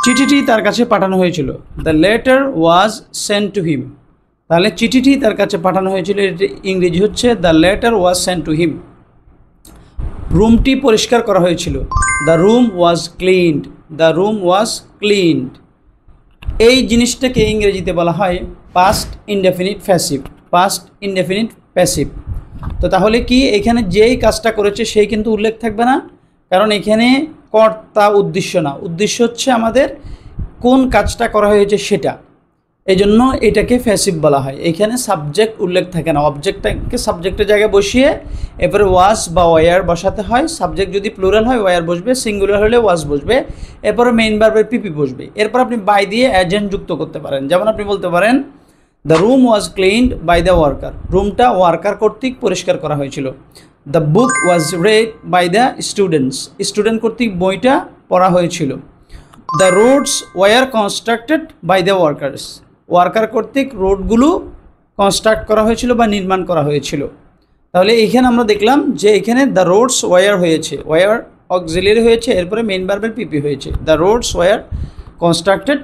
চিঠিটি তার কাছে পাঠানো হয়েছিল। The letter was sent to হিম। তাহলে চিঠিটি তার কাছে পাঠানো হয়েছিল, এটি ইংরেজি হচ্ছে the letter was sent to হিম। রুমটি পরিষ্কার করা হয়েছিল। The room was cleaned. The room was cleaned. এই জিনিসটাকে ইংরেজিতে বলা হয় past indefinite passive. Past indefinite passive. তো তাহলে কি এখানে যেই কাজটা করেছে সেই কিন্তু উল্লেখ থাকবে না, কারণ এখানে কর্তা উদ্দেশ্য না, উদ্দেশ্য হচ্ছে আমাদের কোন কাজটা করা হয়েছে সেটা। এই জন্য এটাকে প্যাসিভ বলা হয়। এখানে সাবজেক্ট উল্লেখ থাকে না, অবজেক্টটাকে সাবজেক্টের জায়গায় বসিয়ে এরপরে ওয়াজ বা ওয়ার বসাতে হয়। সাবজেক্ট যদি প্লুরাল হয় ওয়ার বসবে, সিঙ্গুলার হলে ওয়াজ বসবে, এরপরে মেইন ভার্বের পিপি বসবে। এরপর আপনি বাই দিয়ে এজেন্ট যুক্ত করতে পারেন। যেমন আপনি বলতে পারেন the room was cleaned by the worker. রুমটা ওয়ার্কার কর্তৃক পরিষ্কার করা হয়েছিল। The book was read by the students. Student কর্তৃক বইটা পড়া হয়েছিল। The roads were constructed by the workers. Worker কর্তৃক রোডগুলো কনস্ট্রাক্ট করা হয়েছিল বা নির্মাণ করা হয়েছিল। তাহলে এইখানে আমরা দেখলাম যে এখানে দ্য রোডস ওয়ার হয়েছে, ওয়ার অক্সিলিয়ারি হয়েছে, এরপরে মেইন ভার্বের পিপি হয়েছে। The roads were constructed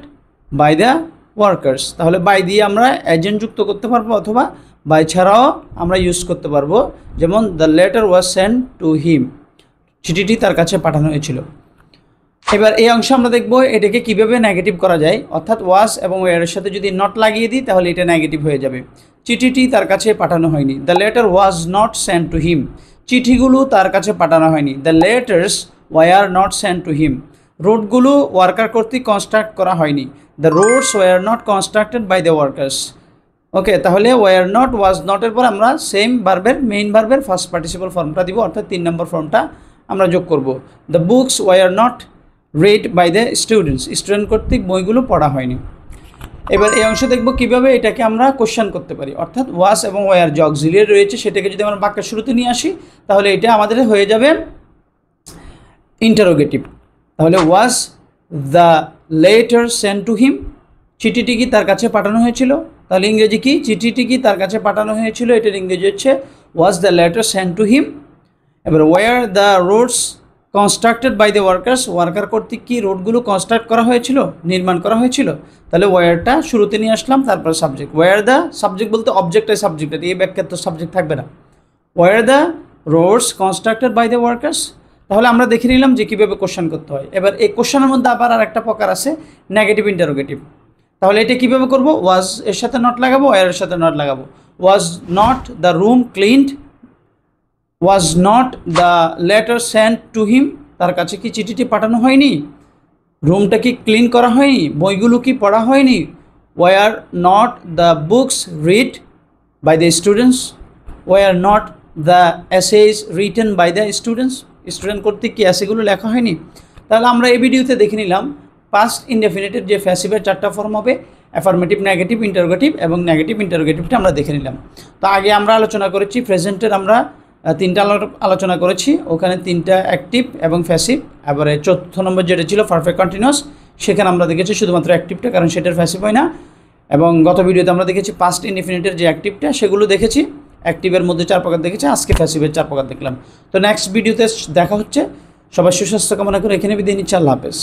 by the workers. তাহলে বাই দিয়ে আমরা এজেন্ট যুক্ত করতে পারবো, অথবা বাই ছাড়াও আমরা ইউজ করতে পারবো। যেমন the letter was sent to him. চিঠিটি তার কাছে পাঠানো হয়েছিল। এবার এই অংশে আমরা দেখব এটাকে কিভাবে নেগেটিভ করা যায়, অর্থাৎ ওয়াজ এবং ওয়ারের সাথে যদি নট লাগিয়ে দিই তাহলে এটা নেগেটিভ হয়ে যাবে। চিঠিটি তার কাছে পাঠানো হয়নি। The letter was not sent to him. চিঠিগুলো তার কাছে পাঠানো হয়নি। The letters were not sent to him. রোডগুলো ওয়ার্কার কর্তৃক কনস্ট্রাক্ট করা হয়নি। The roads were not constructed by the workers. Okay, তাহলে ওয়ার নট ওয়াজ নটের পর আমরা সেম ভার্বের মেইন ভার্বের ফার্স্ট পার্টিসিপল ফর্মটা দিব, অর্থাৎ 3 নম্বর ফর্মটা আমরা যোগ করব। The books were not read by the students. Student কর্তৃক বইগুলো পড়া হয়নি। এবার এই অংশ দেখব কিভাবে এটাকে আমরা কোশ্চেন করতে পারি, অর্থাৎ ওয়াজ এবং ওয়ার যে অক্সিলিয়ারি রয়েছে সেটাকে যদি আমরা বাক্যের শুরুতে নিয়ে আসি তাহলে এটা আমাদের হয়ে যাবে ইন্টারোগেটিভ। তাহলে was the letter sent to him. চিঠিটি কি তার কাছে পাঠানো হয়েছিল? তাহলে ইংরেজি কি? চিঠিটি কি তার কাছে পাঠানো হয়েছিল, এটার ইংরেজি হচ্ছে was the letter sent to him. এবার were the roads constructed by the workers. Worker কর্তৃক কি রোডগুলো কনস্ট্রাক্ট করা হয়েছিল, নির্মাণ করা হয়েছিল। তাহলে ওয়ারটা শুরুতে নিয়ে আসলাম, তারপর সাবজেক্ট। ওয়ার দ্য সাবজেক্ট বলতে অবজেক্টটাই সাবজেক্ট, এই ব্যাখ্যার তো সাবজেক্ট থাকবে না। Were the roads constructed by the workers. তাহলে আমরা দেখে নিলাম যে কীভাবে কোশ্চেন করতে হয়। এবার এই কোশ্চেনের মধ্যে আবার আর একটা প্রকার আছে, নেগেটিভ ইন্টারোগেটিভ। তাহলে এটা কীভাবে করবো? ওয়াজ এর সাথে নট লাগাবো, ওয়ারের সাথে নট লাগাবো। Was not the room cleaned. Was not the letter sent to him. তার কাছে কি চিঠিটি পাঠানো হয়নি? রুমটা কি ক্লিন করা হয়নি? বইগুলো কি পড়া হয়নি? Were not the books read by the students. Were not the essays written by the students. Student কর্তৃক কি এসেগুলো লেখা হয়নি? তাহলে আমরা এই ভিডিওতে দেখে নিলাম পাস্ট ইনডেফিনিটের যে প্যাসিভের 4টা ফর্ম হবে, অ্যাফার্মেটিভ, নেগেটিভ, ইন্টারোগেটিভ এবং নেগেটিভ ইন্টারোগেটিভটা আমরা দেখে নিলাম। তো আগে আমরা আলোচনা করেছি প্রেজেন্টের, আমরা 3টা আলোচনা করেছি, ওখানে 3টা অ্যাক্টিভ এবং প্যাসিভ। এবারে 4th নম্বর যেটা ছিল পারফেক্ট কন্টিনিউয়াস, সেখানে আমরা দেখেছি শুধুমাত্র অ্যাক্টিভটা, কারণ সেটার প্যাসিভ হয় না। এবং গত ভিডিওতে আমরা দেখেছি পাস্ট ইনডেফিনিটের যে অ্যাক্টিভটা সেগুলো দেখেছি, অ্যাক্টিভের মধ্যে 4 প্রকার দেখেছি, আজকে প্যাসিভের 4 প্রকার দেখলাম। তো নেক্সট ভিডিওতে দেখা হচ্ছে। সবার সুস্বাস্থ্য কামনা করে এখানে বিদায় নিচ্ছি। আল্লাহ হাফেজ।